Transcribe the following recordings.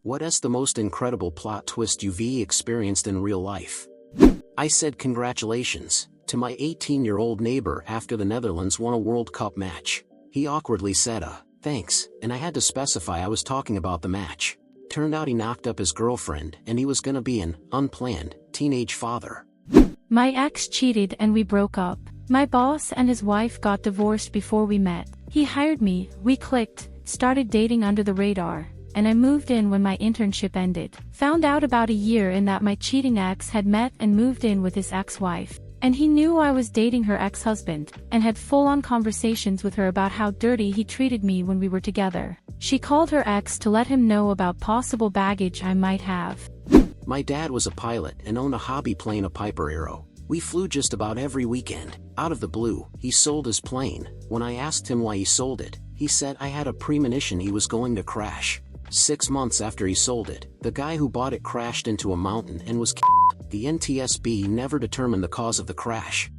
What's the most incredible plot twist you've experienced in real life? I said congratulations to my 18-year-old neighbor after the Netherlands won a World Cup match. He awkwardly said thanks, and I had to specify I was talking about the match. Turned out he knocked up his girlfriend and he was gonna be an unplanned teenage father. My ex cheated and we broke up. My boss and his wife got divorced before we met. He hired me, we clicked, started dating under the radar, and I moved in when my internship ended. Found out about a year in that my cheating ex had met and moved in with his ex-wife. And he knew I was dating her ex-husband, and had full-on conversations with her about how dirty he treated me when we were together. She called her ex to let him know about possible baggage I might have. My dad was a pilot and owned a hobby plane, a Piper Arrow. We flew just about every weekend. Out of the blue, he sold his plane. When I asked him why he sold it, he said I had a premonition he was going to crash. 6 months after he sold it, the guy who bought it crashed into a mountain and was killed. The NTSB never determined the cause of the crash.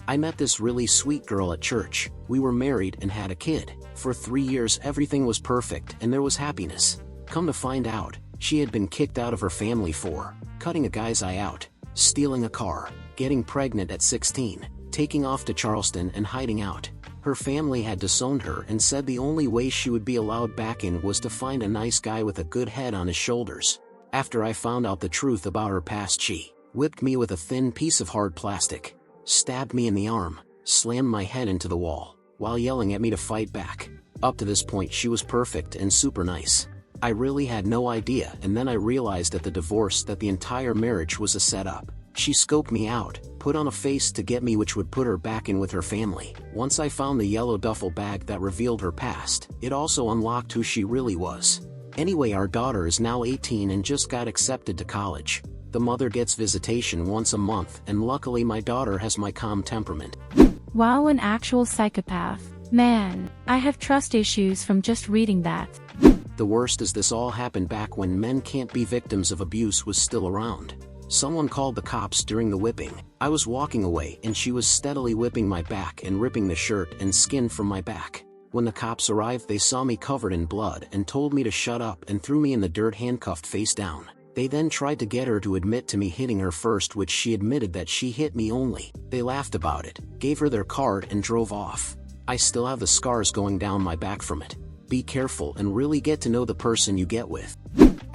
I met this really sweet girl at church. We were married and had a kid. For 3 years everything was perfect and there was happiness. Come to find out, she had been kicked out of her family for cutting a guy's eye out, stealing a car, getting pregnant at 16, taking off to Charleston and hiding out. Her family had disowned her and said the only way she would be allowed back in was to find a nice guy with a good head on his shoulders. After I found out the truth about her past, she whipped me with a thin piece of hard plastic, stabbed me in the arm, slammed my head into the wall, while yelling at me to fight back. Up to this point she was perfect and super nice. I really had no idea, and then I realized at the divorce that the entire marriage was a setup. She scoped me out, put on a face to get me, which would put her back in with her family. Once I found the yellow duffel bag that revealed her past, it also unlocked who she really was. Anyway, our daughter is now 18 and just got accepted to college. The mother gets visitation once a month, and luckily my daughter has my calm temperament. Wow, an actual psychopath. Man, I have trust issues from just reading that. The worst is this all happened back when men can't be victims of abuse was still around. Someone called the cops during the whipping. I was walking away and she was steadily whipping my back and ripping the shirt and skin from my back. When the cops arrived, they saw me covered in blood and told me to shut up and threw me in the dirt handcuffed face down. They then tried to get her to admit to me hitting her first, which she admitted that she hit me only. They laughed about it, gave her their card and drove off. I still have the scars going down my back from it. Be careful and really get to know the person you get with.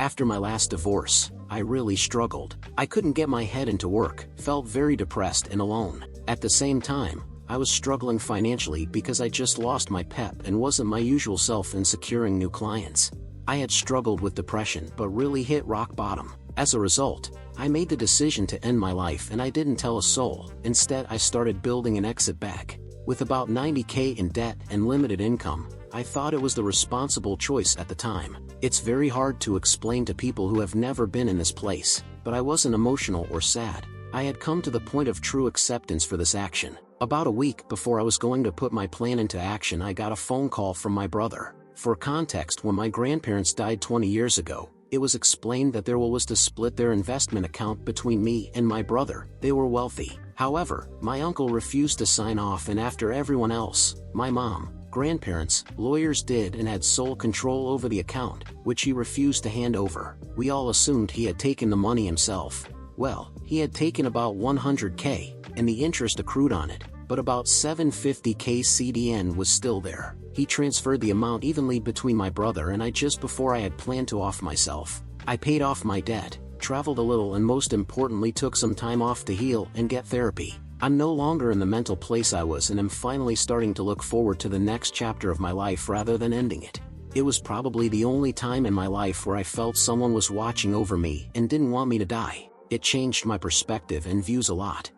After my last divorce, I really struggled. I couldn't get my head into work, felt very depressed and alone. At the same time, I was struggling financially because I just lost my pep and wasn't my usual self in securing new clients. I had struggled with depression but really hit rock bottom. As a result, I made the decision to end my life, and I didn't tell a soul. Instead, I started building an exit bag. With about $90K in debt and limited income, I thought it was the responsible choice at the time. It's very hard to explain to people who have never been in this place, but I wasn't emotional or sad. I had come to the point of true acceptance for this action. About a week before I was going to put my plan into action, I got a phone call from my brother. For context, when my grandparents died 20 years ago, it was explained that their will was to split their investment account between me and my brother. They were wealthy. However, my uncle refused to sign off, and after everyone else, my mom, grandparents, lawyers did and had sole control over the account, which he refused to hand over. We all assumed he had taken the money himself. Well, he had taken about $100K, and the interest accrued on it, but about $750K CDN was still there. He transferred the amount evenly between my brother and I just before I had planned to off myself. I paid off my debt, traveled a little, and most importantly took some time off to heal and get therapy. I'm no longer in the mental place I was and am finally starting to look forward to the next chapter of my life rather than ending it. It was probably the only time in my life where I felt someone was watching over me and didn't want me to die. It changed my perspective and views a lot.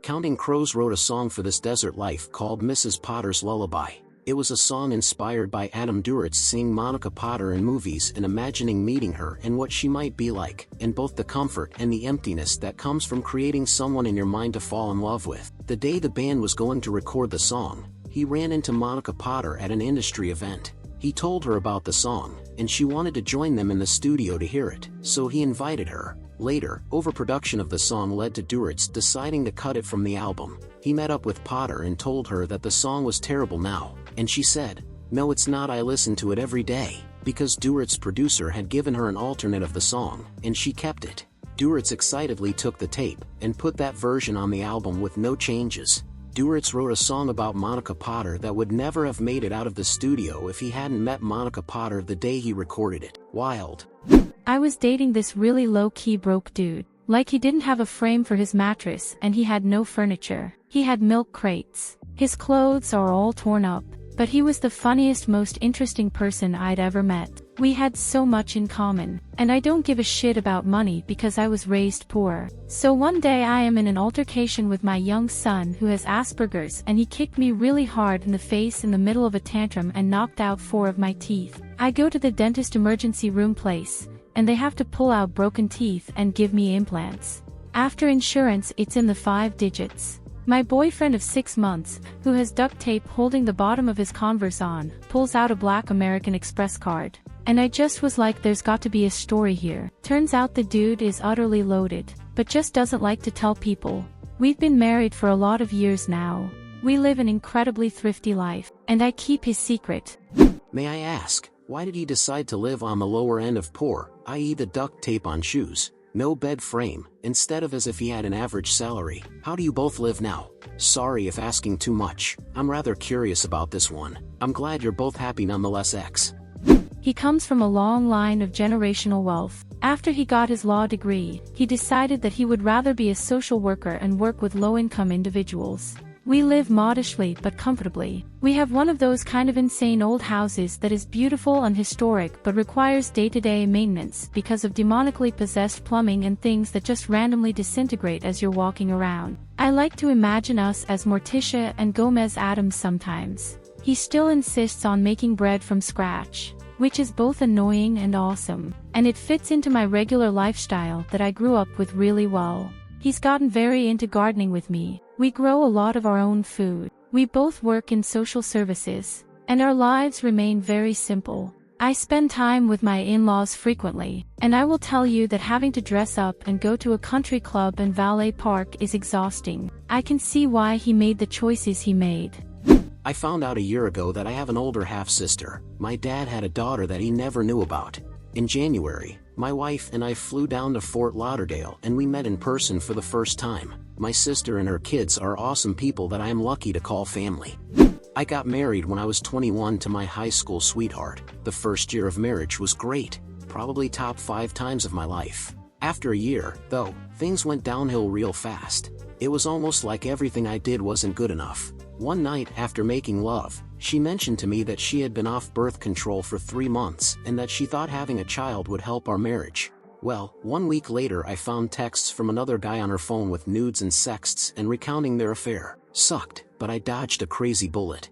Counting Crows wrote a song for this desert life called Mrs. Potter's Lullaby. It was a song inspired by Adam Duritz seeing Monica Potter in movies and imagining meeting her and what she might be like, and both the comfort and the emptiness that comes from creating someone in your mind to fall in love with. The day the band was going to record the song, he ran into Monica Potter at an industry event. He told her about the song, and she wanted to join them in the studio to hear it, so he invited her. Later, overproduction of the song led to Duritz deciding to cut it from the album. He met up with Potter and told her that the song was terrible now, and she said, "No, it's not, I listen to it every day." because Durit's producer had given her an alternate of the song, and she kept it. Duritz excitedly took the tape, and put that version on the album with no changes. Duritz wrote a song about Monica Potter that would never have made it out of the studio if he hadn't met Monica Potter the day he recorded it. Wild. I was dating this really low-key broke dude. Like he didn't have a frame for his mattress and he had no furniture. He had milk crates. His clothes are all torn up. But he was the funniest, most interesting person I'd ever met. We had so much in common. And I don't give a shit about money because I was raised poor. So one day I am in an altercation with my young son who has Asperger's, and he kicked me really hard in the face in the middle of a tantrum and knocked out 4 of my teeth. I go to the dentist emergency room place, and they have to pull out broken teeth and give me implants. After insurance, it's in the 5 digits. My boyfriend of 6 months, who has duct tape holding the bottom of his Converse on, pulls out a black American Express card. And I just was like, there's got to be a story here. Turns out the dude is utterly loaded, but just doesn't like to tell people. We've been married for a lot of years now. We live an incredibly thrifty life, and I keep his secret. May I ask, why did he decide to live on the lower end of poor, i.e. the duct tape on shoes, no bed frame, instead of as if he had an average salary? How do you both live now? Sorry if asking too much. I'm rather curious about this one. I'm glad you're both happy nonetheless. X. He comes from a long line of generational wealth. After he got his law degree, he decided that he would rather be a social worker and work with low-income individuals. We live modestly but comfortably. We have one of those kind of insane old houses that is beautiful and historic but requires day-to-day maintenance because of demonically possessed plumbing and things that just randomly disintegrate as you're walking around. I like to imagine us as Morticia and Gomez Addams sometimes. He still insists on making bread from scratch, which is both annoying and awesome, and it fits into my regular lifestyle that I grew up with really well. He's gotten very into gardening with me. We grow a lot of our own food. We both work in social services, and our lives remain very simple. I spend time with my in-laws frequently, and I will tell you that having to dress up and go to a country club and valet park is exhausting. I can see why he made the choices he made. I found out a year ago that I have an older half-sister. My dad had a daughter that he never knew about. In January, my wife and I flew down to Fort Lauderdale and we met in person for the first time. My sister and her kids are awesome people that I am lucky to call family. I got married when I was 21 to my high school sweetheart. The first year of marriage was great, probably top 5 times of my life. After a year, though, things went downhill real fast. It was almost like everything I did wasn't good enough. One night after making love, she mentioned to me that she had been off birth control for 3 months and that she thought having a child would help our marriage. Well, 1 week later I found texts from another guy on her phone with nudes and sexts and recounting their affair. Sucked, but I dodged a crazy bullet.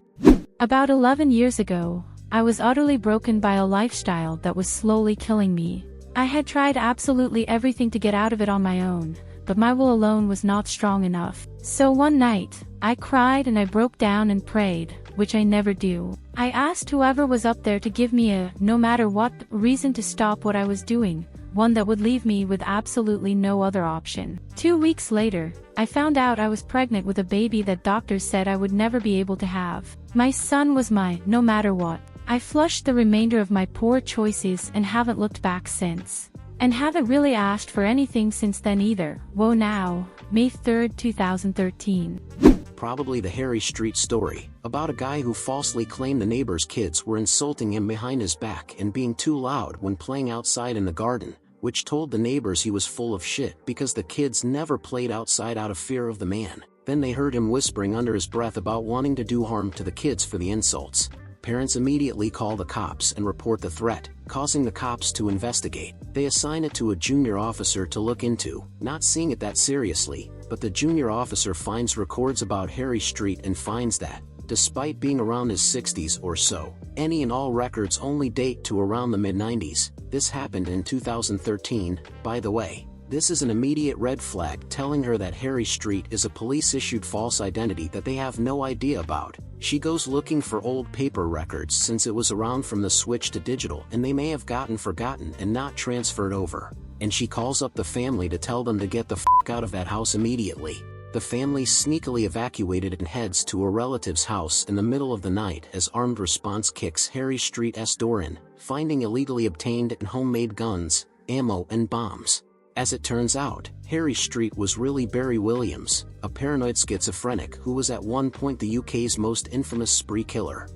About 11 years ago, I was utterly broken by a lifestyle that was slowly killing me. I had tried absolutely everything to get out of it on my own, but my will alone was not strong enough. So one night, I cried and I broke down and prayed, which I never do. I asked whoever was up there to give me a, no matter what, reason to stop what I was doing, one that would leave me with absolutely no other option. 2 weeks later, I found out I was pregnant with a baby that doctors said I would never be able to have. My son was my, no matter what. I flushed the remainder of my poor choices and haven't looked back since. And haven't really asked for anything since then either. Whoa now, May 3rd, 2013. Probably the Harry Street story, about a guy who falsely claimed the neighbor's kids were insulting him behind his back and being too loud when playing outside in the garden, which told the neighbors he was full of shit because the kids never played outside out of fear of the man. Then they heard him whispering under his breath about wanting to do harm to the kids for the insults. Parents immediately call the cops and report the threat, causing the cops to investigate. They assign it to a junior officer to look into, not seeing it that seriously, but the junior officer finds records about Harry Street and finds that, despite being around his 60s or so, any and all records only date to around the mid-90s. This happened in 2013, by the way. This is an immediate red flag telling her that Harry Street is a police-issued false identity that they have no idea about. She goes looking for old paper records since it was around from the switch to digital and they may have gotten forgotten and not transferred over. And she calls up the family to tell them to get the f*** out of that house immediately. The family sneakily evacuated and heads to a relative's house in the middle of the night as armed response kicks Harry Street's door in, finding illegally obtained and homemade guns, ammo and bombs. As it turns out, Harry Street was really Barry Williams, a paranoid schizophrenic who was at one point the UK's most infamous spree killer.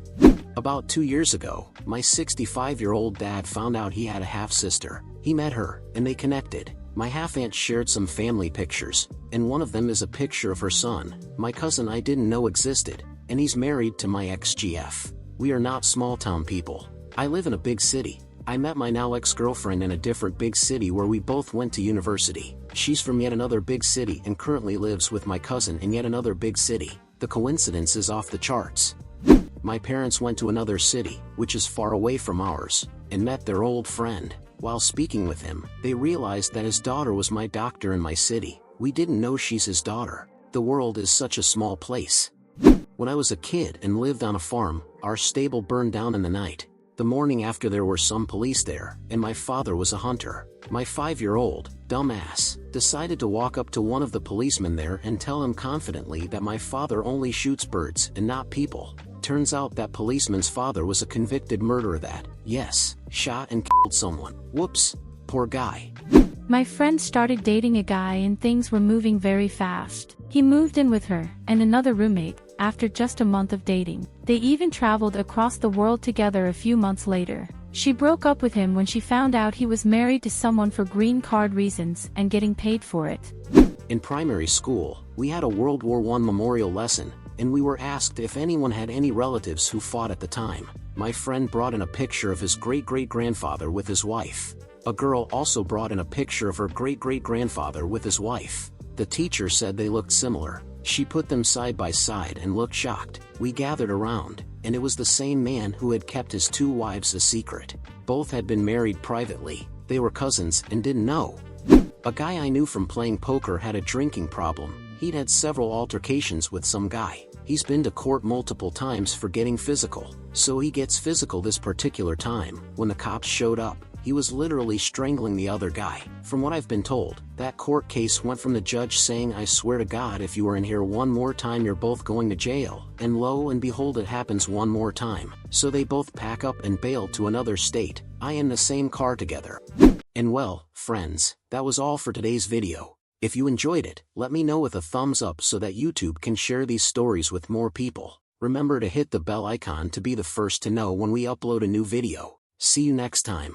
About 2 years ago, my 65-year-old dad found out he had a half-sister. He met her, and they connected. My half-aunt shared some family pictures, and one of them is a picture of her son, my cousin I didn't know existed, and he's married to my ex-GF. We are not small-town people. I live in a big city. I met my now ex-girlfriend in a different big city where we both went to university. She's from yet another big city and currently lives with my cousin in yet another big city. The coincidence is off the charts. My parents went to another city, which is far away from ours, and met their old friend. While speaking with him, they realized that his daughter was my doctor in my city. We didn't know she's his daughter. The world is such a small place. When I was a kid and lived on a farm, our stable burned down in the night. The morning after there were some police there, and my father was a hunter. My 5-year-old, dumbass, decided to walk up to one of the policemen there and tell him confidently that my father only shoots birds and not people. Turns out that policeman's father was a convicted murderer that, yes, shot and killed someone. Whoops, poor guy. My friend started dating a guy and things were moving very fast. He moved in with her and another roommate after just a month of dating. They even traveled across the world together a few months later. She broke up with him when she found out he was married to someone for green card reasons and getting paid for it. In primary school, we had a World War I memorial lesson, and we were asked if anyone had any relatives who fought at the time. My friend brought in a picture of his great-great-grandfather with his wife. A girl also brought in a picture of her great-great-grandfather with his wife. The teacher said they looked similar. She put them side by side and looked shocked. We gathered around, and it was the same man who had kept his 2 wives a secret. Both had been married privately. They were cousins and didn't know. A guy I knew from playing poker had a drinking problem. He'd had several altercations with some guy. He's been to court multiple times for getting physical. So he gets physical this particular time. When the cops showed up, he was literally strangling the other guy. From what I've been told, that court case went from the judge saying, "I swear to God if you are in here one more time you're both going to jail," and lo and behold it happens one more time. So they both pack up and bail to another state. I in the same car together. And well, friends, that was all for today's video. If you enjoyed it, let me know with a thumbs up so that YouTube can share these stories with more people. Remember to hit the bell icon to be the first to know when we upload a new video. See you next time.